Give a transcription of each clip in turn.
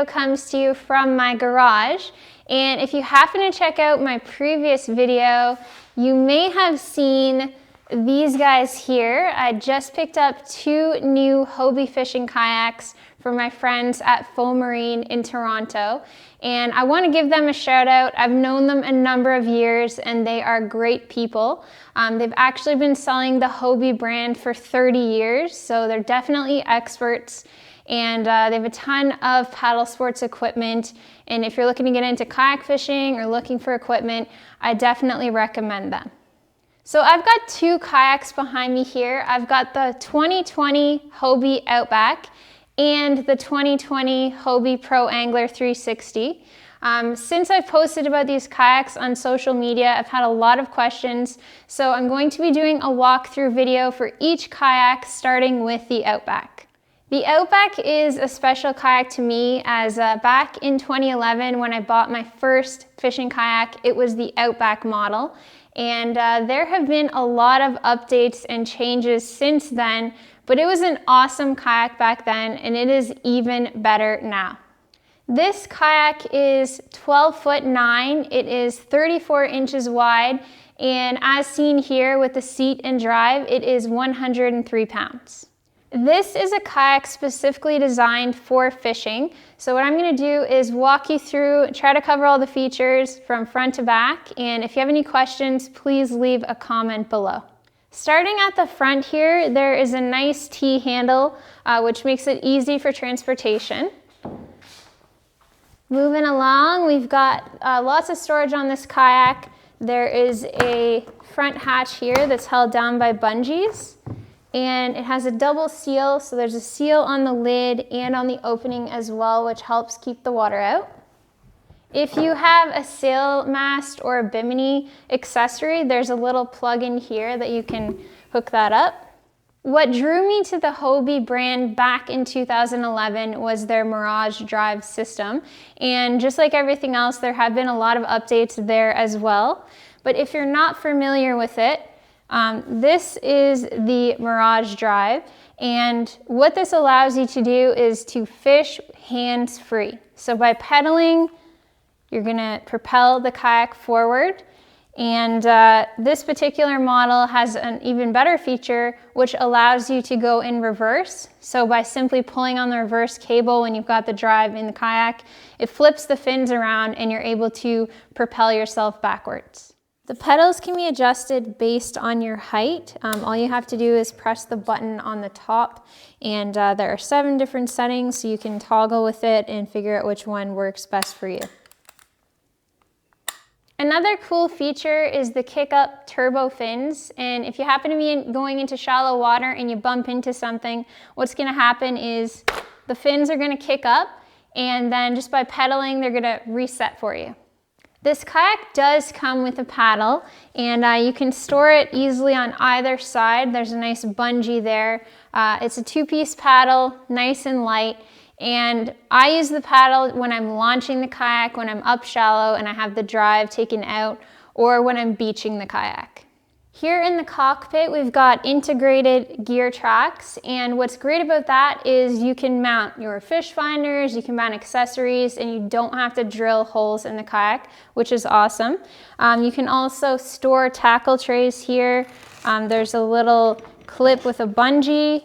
video comes to you from my garage. And if you happen to check out my previous video, you may have seen these guys here. I just picked up 2 new Hobie fishing kayaks from my friends at Fogh Marine in Toronto. And I want to give them a shout out. I've known them a number of years and they are great people. They've actually been selling the Hobie brand for 30 years, so they're definitely experts. And they have a ton of paddle sports equipment. And if you're looking to get into kayak fishing or looking for equipment, I definitely recommend them. So I've got 2 kayaks behind me here. I've got the 2020 Hobie Outback and the 2020 Hobie Pro Angler 360. Since I've posted about these kayaks on social media, I've had a lot of questions. So I'm going to be doing a walkthrough video for each kayak, starting with the Outback. The Outback is a special kayak to me as back in 2011 when I bought my first fishing kayak, it was the Outback model. And there have been a lot of updates and changes since then, but it was an awesome kayak back then and it is even better now. This kayak is 12'9". It is 34 inches wide, and as seen here with the seat and drive, it is 103 pounds. This is a kayak specifically designed for fishing. So what I'm going to do is walk you through, try to cover all the features from front to back. And if you have any questions, please leave a comment below. Starting at the front here, there is a nice T handle, which makes it easy for transportation. Moving along, we've got lots of storage on this kayak. There is a front hatch here that's held down by bungees. And it has a double seal, so there's a seal on the lid and on the opening as well, which helps keep the water out. If you have a sail mast or a bimini accessory, there's a little plug in here that you can hook that up. What drew me to the Hobie brand back in 2011 was their Mirage Drive system. And just like everything else, there have been a lot of updates there as well. But if you're not familiar with it, this is the Mirage Drive, and what this allows you to do is to fish hands-free. So by pedaling, you're gonna propel the kayak forward, and this particular model has an even better feature which allows you to go in reverse. So by simply pulling on the reverse cable when you've got the drive in the kayak, it flips the fins around and you're able to propel yourself backwards. The pedals can be adjusted based on your height. All you have to do is press the button on the top, and there are 7 different settings, so you can toggle with it and figure out which one works best for you. Another cool feature is the kick-up turbo fins, and if you happen to be going into shallow water and you bump into something, what's going to happen is the fins are going to kick up, and then just by pedaling, they're going to reset for you. This kayak does come with a paddle, and you can store it easily on either side. There's a nice bungee there. It's a 2-piece paddle, nice and light, and I use the paddle when I'm launching the kayak, when I'm up shallow and I have the drive taken out, or when I'm beaching the kayak. Here in the cockpit, we've got integrated gear tracks, and what's great about that is you can mount your fish finders, you can mount accessories, and you don't have to drill holes in the kayak, which is awesome. You can also store tackle trays here. There's a little clip with a bungee.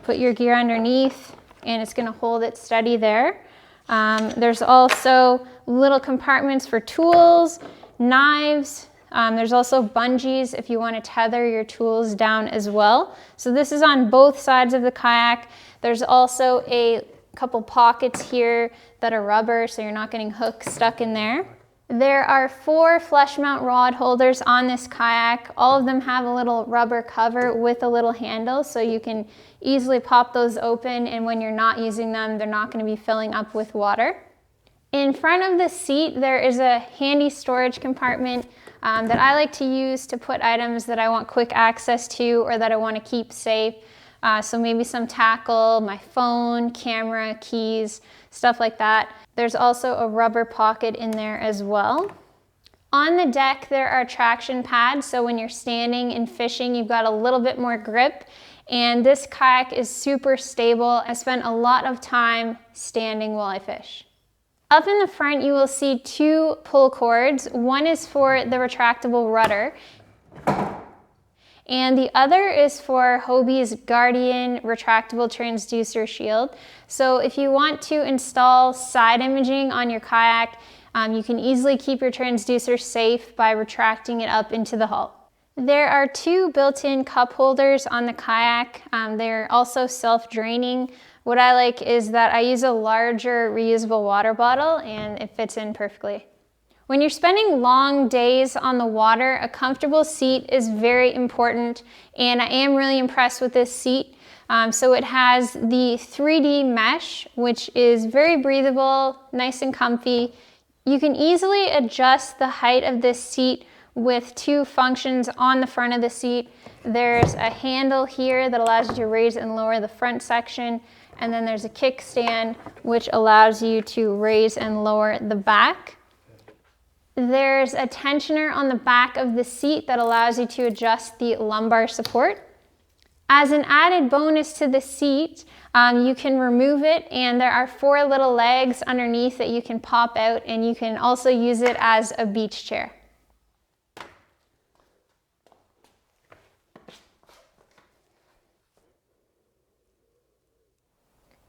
Put your gear underneath, and it's going to hold it steady there. There's also little compartments for tools, knives. There's also bungees if you want to tether your tools down as well. So this is on both sides of the kayak. There's also a couple pockets here that are rubber, so you're not getting hooks stuck in there. There are 4 flush mount rod holders on this kayak. All of them have a little rubber cover with a little handle, so you can easily pop those open, and when you're not using them, they're not going to be filling up with water. In front of the seat, there is a handy storage compartment that I like to use to put items that I want quick access to or that I want to keep safe. So maybe some tackle, my phone, camera, keys, stuff like that. There's also a rubber pocket in there as well. On the deck, there are traction pads, so when you're standing and fishing, you've got a little bit more grip. And this kayak is super stable. I spent a lot of time standing while I fish. Up in the front, you will see two pull cords. One is for the retractable rudder, and the other is for Hobie's Guardian retractable transducer shield. So if you want to install side imaging on your kayak, you can easily keep your transducer safe by retracting it up into the hull. There are two built-in cup holders on the kayak. They're also self-draining. What I like is that I use a larger reusable water bottle and it fits in perfectly. When you're spending long days on the water, a comfortable seat is very important, and I am really impressed with this seat. So it has the 3D mesh, which is very breathable, nice and comfy. You can easily adjust the height of this seat with two functions on the front of the seat. There's a handle here that allows you to raise and lower the front section, and then there's a kickstand which allows you to raise and lower the back. There's a tensioner on the back of the seat that allows you to adjust the lumbar support. As an added bonus to the seat, you can remove it, and there are 4 little legs underneath that you can pop out, and you can also use it as a beach chair.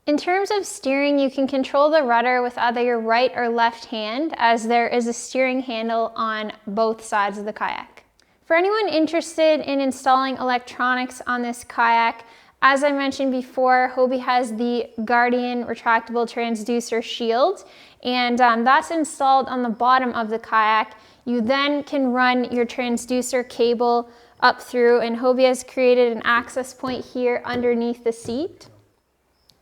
In terms of steering, you can control the rudder with either your right or left hand, as there is a steering handle on both sides of the kayak. For anyone interested in installing electronics on this kayak, as I mentioned before, Hobie has the Guardian retractable transducer shield, and that's installed on the bottom of the kayak. You then can run your transducer cable up through, and Hobie has created an access point here underneath the seat.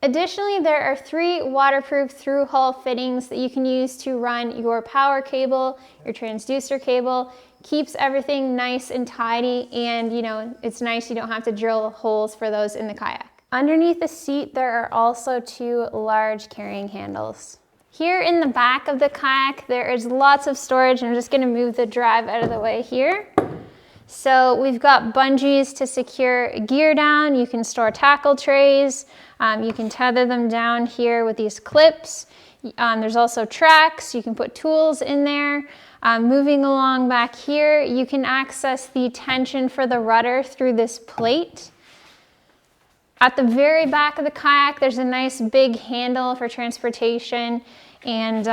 Additionally, there are 3 waterproof through hull fittings that you can use to run your power cable, your transducer cable. Keeps everything nice and tidy, and it's nice you don't have to drill holes for those in the kayak. Underneath the seat, there are also 2 large carrying handles. Here in the back of the kayak, there is lots of storage. I'm just gonna move the drive out of the way here. So we've got bungees to secure gear down. You can store tackle trays. You can tether them down here with these clips. There's also tracks. You can put tools in there. Moving along back here, you can access the tension for the rudder through this plate. At the very back of the kayak, there's a nice big handle for transportation, and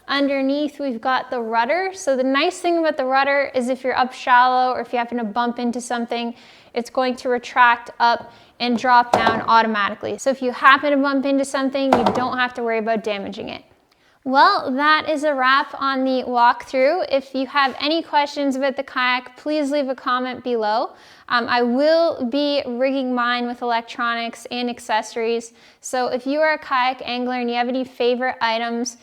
underneath we've got the rudder. So the nice thing about the rudder is if you're up shallow or if you happen to bump into something, it's going to retract up and drop down automatically. So if you happen to bump into something, you don't have to worry about damaging it. Well, that is a wrap on the walkthrough. If you have any questions about the kayak, please leave a comment below. I will be rigging mine with electronics and accessories. So if you are a kayak angler and you have any favorite items,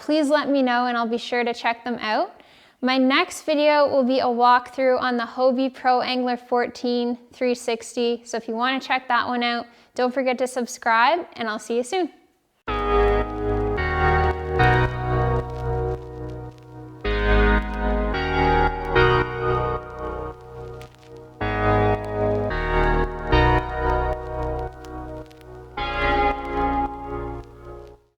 please let me know and I'll be sure to check them out. My next video will be a walkthrough on the Hobie Pro Angler 14 360. So if you want to check that one out, don't forget to subscribe, and I'll see you soon.